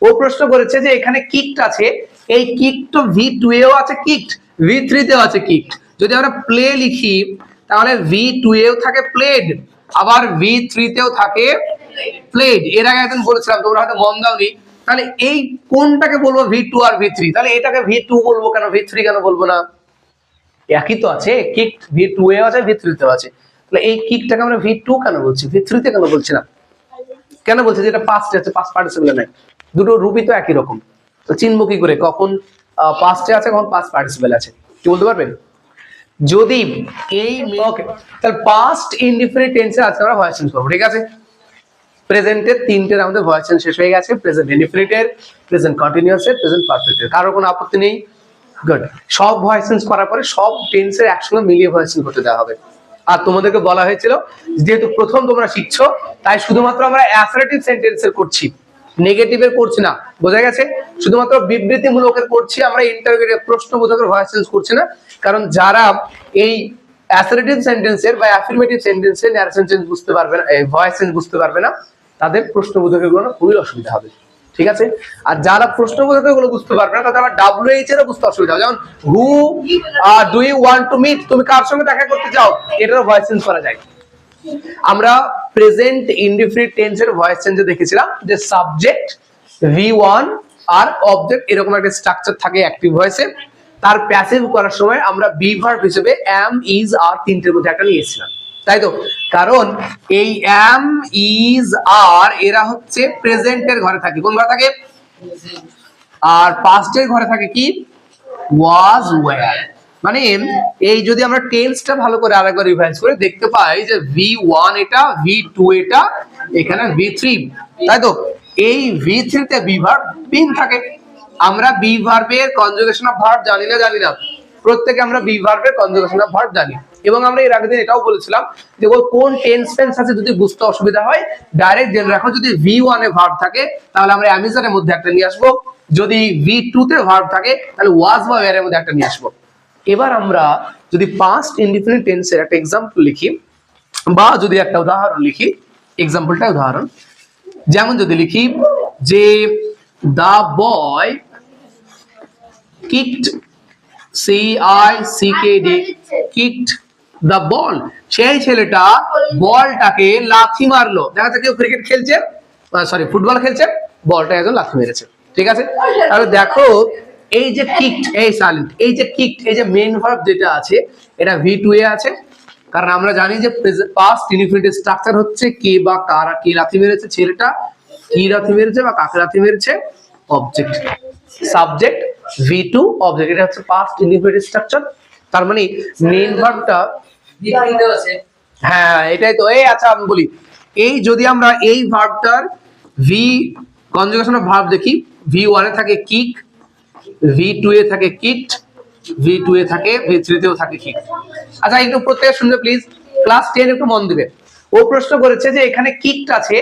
ও প্রশ্ন করেছে যে এখানে কিকড আছে, এই কিকড তো V2 এও আছে, কিকড V3 তেও আছে কিকড। যদি আমরা প্লে লিখি তাহলে V2 এও থাকে প্লেড, আবার V3 তেও থাকে প্লেড। এর আগে একদিন বলেছিলাম, তোমরা হয়তো মন দাওনি। তাহলে এই কোনটাকে বলবো V2 আর V3? তাহলে এটাকে V2 বলবো কেন, V3 কেন বলবো না? একই তো আছে, কিকড V2 এও আছে, V3 তেও আছে। তাহলে এই কিকটাকে আমরা V2 কেন বলছি, V3 তে কেন বলছি না? কেন বলছি? যেটা পাস্টে আছে, পাস্ট পার্টিসিপল নাই, দুটো রূপই তো একই রকম। তো চিনবো কি করে কখন পাস্টে আছে কখন পাস্ট পার্টিসিপল আছে, কি বলতে পারবেন? যদি এই ওকে, তাহলে পাস্ট ইনডিফিনিট টেন্সে আজকে আমরা ভয়েস চেঞ্জ করব, ঠিক আছে? প্রেজেন্টের তিনটের আমাদের ভয়েস চেঞ্জ শেষ হয়ে গেছে, প্রেজেন্ট ইনডিফিনিটের, প্রেজেন্ট কন্টিনিউয়াসের, প্রেজেন্ট পারফেক্টের। কারোর কোনো আপত্তি নেই? গুড। সব ভয়েস চেঞ্জ করার পরে সব টেন্সের একসঙ্গে মিলিয়ে ভয়েস চেঞ্জ করতে দেওয়া হবে। আর তোমাদেরকে বলা হয়েছিল যেহেতু প্রথম তোমরা শিখছো, তাই শুধুমাত্র আমরা অ্যাসার্টিভ সেন্টেন্সের করছি, নেগেটিভের করছি না, বোঝা গেছে? শুধুমাত্র বিবৃতিমূলকের করছি, আমরা ইন্টারোগেটিভ প্রশ্নবোধকের ভয়েস চেঞ্জ করছি না। কারণ যারা এই অ্যাসার্টিভ সেন্টেন্সের বা অ্যাফার্মেটিভ সেন্টেন্সের ন্যারেশন চেঞ্জ বুঝতে পারবে না, ভয়েস চেঞ্জ বুঝতে পারবে না, তাদের প্রশ্নবোধকের গুলো খুবই অসুবিধা হবে, ঠিক আছে? আর যারা প্রশ্নবোধকের গুলো বুঝতে পারবে না, তাদের আবার WH এরও বুঝতে অসুবিধা হবে। যেমন who do you want to meet, তুমি কার সঙ্গে দেখা করতে চাও, এটারও ভয়েস চেঞ্জ করা যায়। আমরা প্রেজেন্ট ইনডিফিনিট টেন্সের ভয়েস চেঞ্জে দেখেছিলাম যে সাবজেক্ট V1 আর অবজেক্ট এরকম একটা স্ট্রাকচার থাকে অ্যাক্টিভ ভয়েসে। তার প্যাসিভ করার সময় আমরা বি ভার্ব হিসেবে am is are তিনটের মধ্যে একটা নিয়েছিলাম, তাই তো? কারণ এই am is are এরা হচ্ছে প্রেজেন্টের ঘরে থাকে। কোন ঘরে থাকে? আর পাস্টের ঘরে থাকে কি? was were। মানে এই যদি আমরা টেন্সটা ভালো করে আরেকবার রিভাইজ করে দেখতে পাই যে V1 এটা, V2 এটা, এখানে V3, তাই তো? এই V3 তে বি ভার্ব বিন থাকে। আমরা বি ভার্বের কনজুগেশন অফ ভার্ব জানি না? প্রত্যেকে আমরা বি ভার্বের কনজুগেশন অফ ভার্ব জানি। এবং আমরা এর আগের দিন এটাও বলেছিলাম যে কোন টেন্স টেন্স আছে যদি বুঝতে অসুবিধা হয় ডাইরেক্ট জেনে রাখো, যদি V1 এ ভার্ব থাকে তাহলে আমরা অ্যামিজারের মধ্যে একটা নিয়ে আসবো, যদি V2 তে ভার্ব থাকে তাহলে ওয়াজ বা ওয়্যার এর মধ্যে একটা নিয়ে আসবো। এবার আমরা যদি পাস্ট ইনডিফিনিট টেন্সের একটা এক্সাম্পল লিখি বা যদি একটা উদাহরণ লিখি, এক্সাম্পলটা উদাহরণ, যেমন যদি লিখি যে দা বয় কিকড CICKD কিকড দা বল, সেই ছেলেটা বলটাকে লাথি মারলো। দেখা যাচ্ছে কেউ ক্রিকেট খেলছে, সরি ফুটবল খেলছে, বলটা একজন লাথি মেরেছে, ঠিক আছে? তাহলে দেখো এই যে কিকড, এই সাইলেন্ট, এই যে কিকড, এই যে মেইন ভার্ব যেটা আছে এটা V2 এ আছে। কারণ আমরা জানি যে পাস্ট ইনডিফিনিট স্ট্রাকচার হচ্ছে কে বা কারা, কে লাথি মেরেছে, ছেলেটা কি লাথি মেরেছে বা কাকে লাথি মেরেছে, অবজেক্ট সাবজেক্ট V2 অবজেক্ট, এটা হচ্ছে পাস্ট ইনডিফিনিট স্ট্রাকচার। তার মানে মেইন ভার্বটা আছে, হ্যাঁ এটাই তো। এই আচ্ছা আমি বলি, এই যদি আমরা এই ভার্বটার ভি কনজুগেশন অফ ভার্ব দেখি, V1 এ থাকে কিক, V2 এ থাকে কিকড, V2 এ থাকে, V3 তেও থাকে কিকড। আচ্ছা একটু প্রত্যেকে শুনবে প্লিজ, ক্লাস 10 একটু মন দিবে। ও প্রশ্ন করেছে যে এখানে কিকড আছে,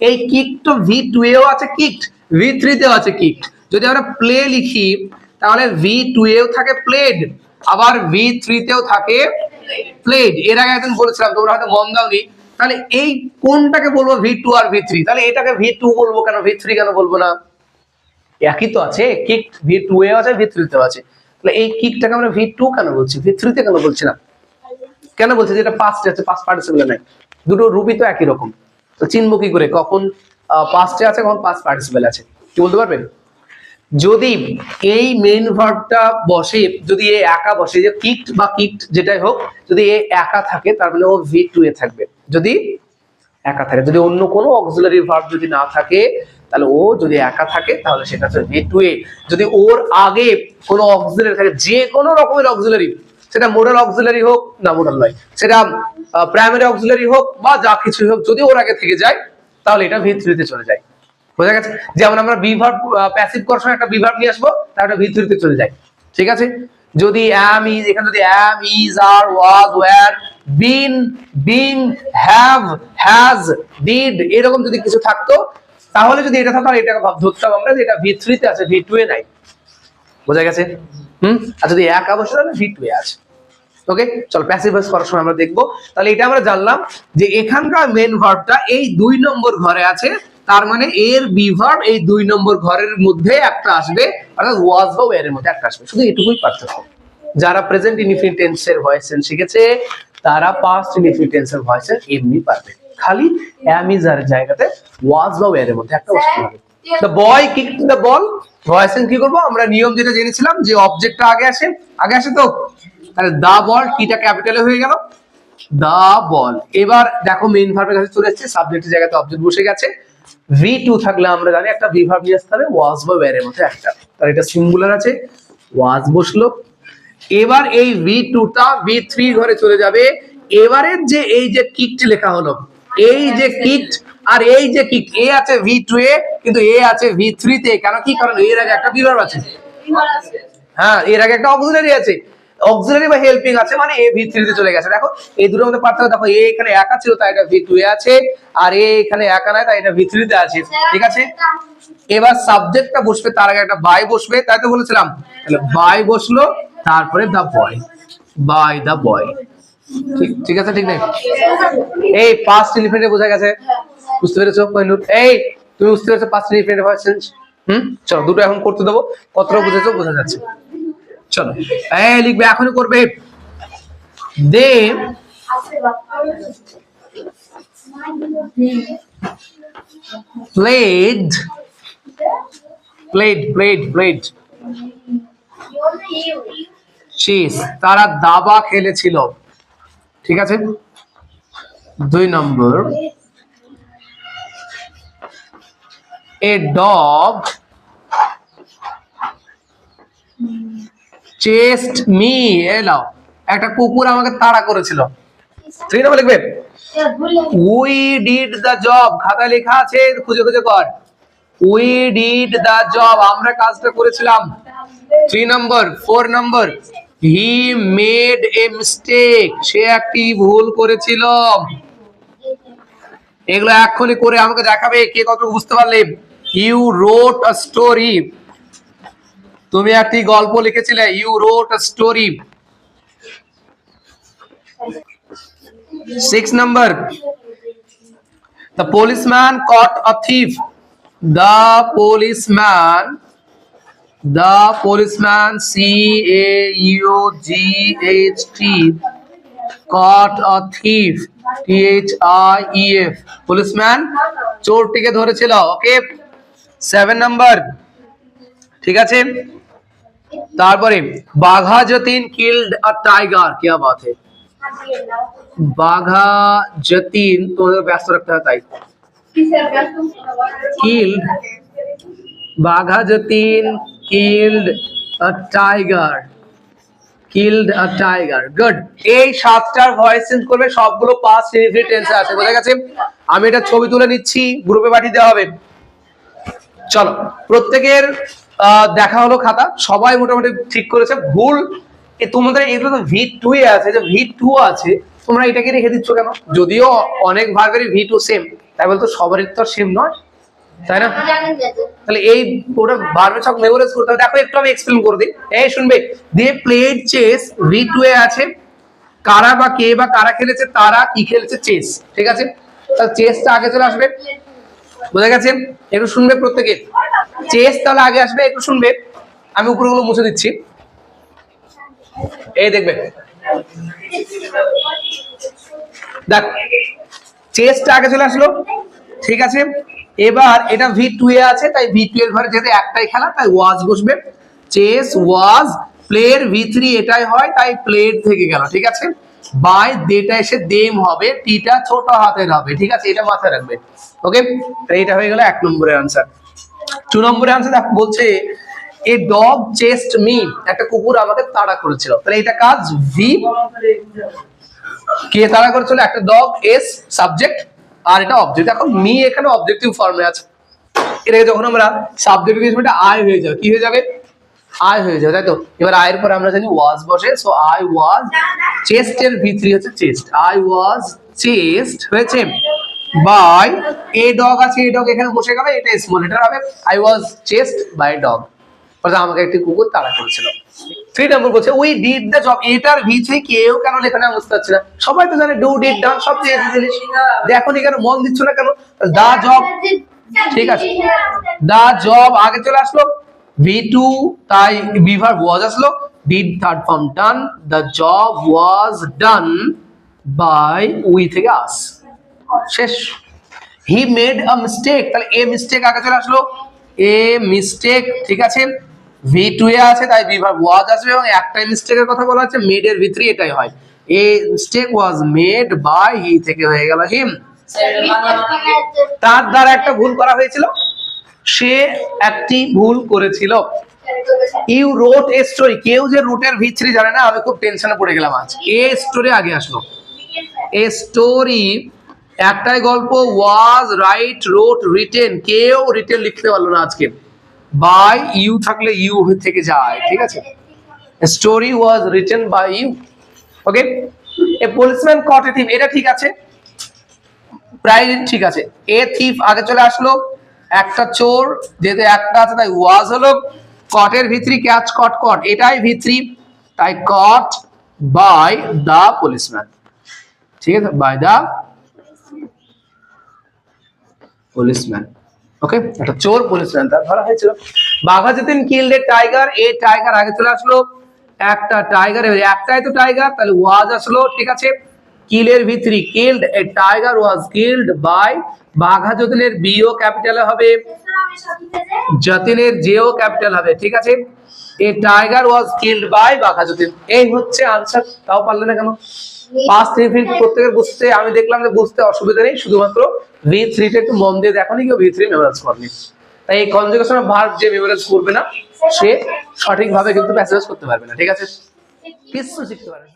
এই কিকড তো V2 এও আছে কিকড, V3 তেও আছে কিকড। যদি আমরা প্লে লিখি তাহলে V2 এও থাকে প্লেড, আবার V3 তেও থাকে প্লেড। এর আগে একদিন বলেছিলাম, তোমরা হয়তো মন দাওনি। তাহলে এই কোনটাকে বলবো V2 আর V3? তাহলে এটাকে V2 বলবো কেন, V3 কেন বলবো না? একই তো আছে, কিক V2 এ আছে, V3 তেও আছে। তাহলে এই কিকটাকে আমরা V2 কেন বলছি, V3 তে কেন বলছি না? কেন বলছি? যেটা পাস্টে আছে, পাস্ট পার্টিসিপল নাই, দুটো রূপই তো একই রকম। তো চিনবো কি করে কখন পাস্টে আছে কখন পাস্ট পার্টিসিপল আছে, কি বলতে পারবেন? যদি এই মেইন ভার্বটা বসে, যদি এ একা বসে, যে কিকড বা কিকড যেটাই হোক, যদি এ একা থাকে তার মানে ও V2 এ থাকবে। যদি একা থাকে, যদি অন্য কোনো অক্সিলারি ভার্ব যদি না থাকে তাহলে ও যদি একা থাকে তাহলে সেটা হচ্ছে V2 এ। যদি ওর আগে কোনো অক্সিলারি থাকে, যে কোনো রকমের অক্সিলারি, সেটা মোডাল অক্সিলারি হোক না মোডাল নয়, সেটা প্রাইমারি অক্সিলারি হোক বা যা কিছুই হোক, যদি ওর আগে থেকে যায় তাহলে এটা V3 তে চলে যায়, বোঝা গেছে? যেমন আমরা বি ভার্ব প্যাসিভ করার সময় একটা বি ভার্ব নিয়ে আসবো, তাহলে V3 তে চলে যায়, ঠিক আছে? যদি am is, এখানে যদি am is are was were been being have has did এরকম যদি কিছু থাকতো, তাহলে যদি এটা থাকতো এটাকে ভাব ধরতাম আমরা যে এটা V3 তে আছে, V2 এ নাই, বোঝা গেছে? আর যদি একা বসে তাহলে V2 এ আছে। ওকে, চল প্যাসিভ ভয়েস করার সময় আমরা দেখবো। তাহলে এটা আমরা জানলাম যে এখানকার মেন ভার্বটা এই 2 নম্বর ঘরে আছে, তার মানে এর বিভার্ব এই 2 নম্বর ঘরের মধ্যে একটা আসবে, অর্থাৎ ওয়াজ বা ওয়্যার এর মধ্যে একটা আসবে, শুধু এটুকুই পার্থক্য। যারা প্রেজেন্ট ইনডিফিনিট টেন্সের ভয়েস চেঞ্জ শিখেছে তারা পাস্ট ইনডিফিনিট টেন্সের ভয়েস চেঞ্জ এমনি পারবে, খালি am is এর জায়গাতে ওয়াজ বা ওয়্যার এর মধ্যে একটা বসাতে হবে। The boy kicked the ball, voice change কি করব আমরা, নিয়ম যেটা জেনেছিলাম যে অবজেক্টটা আগে আসে তো, তাহলে দা বল টিটা ক্যাপিটালে হয়ে গেল, দা বল। এবার দেখো মেইন ভার্বের কাছে চলে এসেছে, সাবজেক্টের জায়গাতে অবজেক্ট বসে গেছে, V2 থাকলে আমরা জানি একটা বিভার্ব নিয়ে আসতে হবে ওয়াজ বা ওয়্যার এর মধ্যে একটা, তার এটা সিঙ্গুলার আছে, ওয়াজ বসলো। এবার এই V2 টা V3 ঘরে চলে যাবে, এবারে যে এই যে কিকড লেখা হলো, এই যে কিকড আর এই যে কিকড, এ আছে V2 এ কিন্তু এ আছে V3 তে, কেন কি কারণ এর আগে একটা বিভার্ব আছে, হ্যাঁ এর আগে একটা অক্সিলারি আছে, অক্সিলারি বা হেল্পিং আছে, মানে এ V3 তে চলে গেছে। দেখো এই দুটোর মধ্যে পার্থক্য দেখো, এ এখানে একা ছিল তাই এটা V2 এ আছে, আর এ এখানে একা নাই তাই এটা V3 তে আছে, ঠিক আছে। এবার সাবজেক্টটা বসবে, তার আগে একটা বাই বসবে, তাই তো বলেছিলাম, তাহলে বাই বসলো, তারপরে দা বয়, বাই দা বয়, ঠিক আছে, ঠিক নেই? এই পাস্ট ইনডিফিনিট বোঝা গেছে, বুঝতে পেরেছো কোহিনুর? এই তুমি বুঝতে পেরেছো পাস্ট ইনডিফিনিট ভয়েস চেঞ্জ? চলো দুটো এখন করতে দেবো, কতটা বুঝেছো বোঝা যাচ্ছে। চলো এই লিখবে, এখনই করবে। দে played chess, তারা দাবা খেলেছিল, ঠিক আছে। 2 নম্বর, a dog chased me, allow একটা কুকুর আমাকে তাড়া করেছিল। 3 নম্বর লিখবে we did the job, খাতায় লেখা আছে খুঁজে খুঁজে কর, we did the job, আমরা কাজটা করেছিলাম। 3 নম্বর। 4 নম্বর, he made a mistake, সে একটি ভুল করেছিল। এগুলো এক্ষুনি করে আমাকে দেখাবে কে কত বুঝতে পারলে। you wrote a story, তুমি একটি গল্প লিখেছিলে, you wrote a story। 6 number, the policeman caught a thief, the policeman CAUGHT caught a thief, THIEF, policeman চোরটিকে ধরেছিল, ওকে। 7 number, ঠিক আছে। তারপরে বাঘা যতীন কিল্ড আ টাইগার, কি বাত है, বাঘা যতীন, তোমাদের ব্যস্ত রাখতে হয় তাই, killed, Bagha Jatin killed a tiger, good. এই 7টার ভয়েস চেঞ্জ করবে, সবগুলো পাস্ট ইনডিফিনিট টেন্সে আছে, বোঝা গেছে। আমি এটা ছবি তুলে নিচ্ছি, গ্রুপে পাঠিয়ে দেওয়া হবে। চলো প্রত্যেকের দেখা হলো খাতা, সবাই মোটামুটি ঠিক করেছে। ভুল তোমাদের এগুলো তো V2 এ আছে, যে V2 আছে তোমরা এটাকে রেখে দিচ্ছ কেন, যদিও অনেক ভাগেরই V2 সেম, তাই বলতো সবারই তো সেম নয়, তাই না? তাহলে এই ওটা ভার্বের ছক মেমোরাইজ করতে হবে। দেখো একটু আমি এক্সপ্লেইন করে দিই, এই শুনবে। দে প্লেড চেস, V2 এ আছে, কারা বা কে বা কারা খেলেছে, তারা কি খেলেছে, চেস, ঠিক আছে। তাহলে চেসটা আগে চলে আসবে, বোঝা গেছে। একটু শুনবে প্রত্যেকে, চেস তাহলে আগে আসবে, একটু শুনবে। আমি উপরগুলো মুছে দিচ্ছি, এই দেখবে, দেখ চেসটা আগে চলে আসলো, ঠিক আছে। এবার এটা V2 এ আছে, তাই V2 এর ঘরে যেহেতু একটাই খেলা তাই ওয়াজ বসবে, চেস ওয়াজ, প্লের V3 এটাই হয় তাই প্লেড থেকে গেল, ঠিক আছে। বাই দেটা এসে দেম হবে, টিটা ছোট হাতের হবে, ঠিক আছে, এটা মাথায় রাখবে, ওকে। এইটা হয়ে গেল 1 নম্বরের आंसर। 2 নম্বরের आंसर দেখো বলছে এ ডগ চেস্ট মি, একটা কুকুর আমাকে তাড়া করেছিল, তাহলে এটা কাজ ভি, কে তাড়া করেছিল, একটা ডগ, এস সাবজেক্ট, আর এটা অবজেক্ট। এখন মি এখানে অবজেক্টিভ ফর্মে আছে, এটাকে যখন আমরা সাবজেক্ট দিয়ে এটা আই হয়ে যাবে, কি হয়ে যাবে, আই হয়ে যাবে, তাই তো। এবার আই এর পর আমরা জানি ওয়াজ বসে, সো আই ওয়াজ চেস্ট এর V3 হচ্ছে চেস্ট, আই ওয়াজ চেস্ট হয়েছে বাই এ ডগ আছে, এ ডগ এখানে বসে গেল, এটা স্মল লেটার হবে, I was chased by dog, অর্থাৎ আমাকে একটি কুকুর তাড়া করেছিল। 3 নম্বর বলছে উই ডিড দ্য জব, এটার V3 কেউ কেন লেখা না বুঝতে পারছি না, সবাই তো জানে ডু ডিড ডান সব দিয়ে জিনিস, দেখো নি কেন, মন দিচ্ছ না কেন, দা জব ঠিক আছে, দা জব আগে চলে আসলো, V2 তাই V verb was আসলো, did third form done, the job was done by we থেকে us, শেষ। হি মেড আ মিস্টেক, তাহলে এ মিস্টেক আগে চলে আসলো, এ মিস্টেক, ঠিক আছে। V2 এ আছে তাই V verb was আসবে, এবং একটাই মিস্টেকের কথা বলা আছে, মেড এর V3 এটাই হয়। A mistake was made by he থেকে হয়ে গেল হিম। তার দ্বারা একটা ভুল করা হয়েছিল, সে একটি ভুল করেছিল। ইউ রোট এ স্টোরি, কেউ যে রুটের V3 জানে না, আমি খুব টেনশনে পড়ে গেলাম আজ। এ স্টোরি আগে আসলো, এ স্টোরি একটাই গল্প, ওয়াজ রাইট রোট রিটেন, কেউ রিটেন লিখতে পারলো না আজকে, বাই ইউ থাকলে ইউ থেকে যায়, ঠিক আছে। Story was written by you, okay. A policeman caught a thief, এটা ঠিক আছে, প্রায় ঠিক আছে। এ থিফ আগে চলে আসলো, একটা চোর, যেহেতু একটা আছে তাই ওয়াজ হলো, কটের V3 ক্যাচ কট কট, এটাই V3 তাই কট বাই দা পুলিশম্যান, ঠিক আছে, বাই দা পুলিশম্যান, ওকে। একটা চোর পুলিশম্যান তার ধরা হয়েছিল। Bagha Jatin killed a tiger, a tiger আগে চলে আসলো, একটা টাইগার, একটাই তো টাইগার তাহলে ওয়াজ আসলো, ঠিক আছে। কিলের V3 killed a tiger was killed by, Bagha যতীনের বিও ক্যাপিটালে হবে, যতীনের জেও ক্যাপিটাল হবে, ঠিক আছে। A tiger was killed by Bagha Jatin, এই হচ্ছে আনসার। তাও পারলে না কেন? পাস্ট ইনফিনিট প্রত্যেকের বুঝতে, আমি দেখলাম যে বুঝতে অসুবিধা নেই, শুধুমাত্র V3 টা একটু মন দিয়ে দেখো নি, কেউ V3 মেমোরাইজ করনি। তাই এই কনজুগেশন অফ ভার্ব যে মেমোরাইজ করবে না, সে সঠিকভাবে কিন্তু প্যাসেজ করতে পারবে না, ঠিক আছে, কিছু শিখতে পারবে না।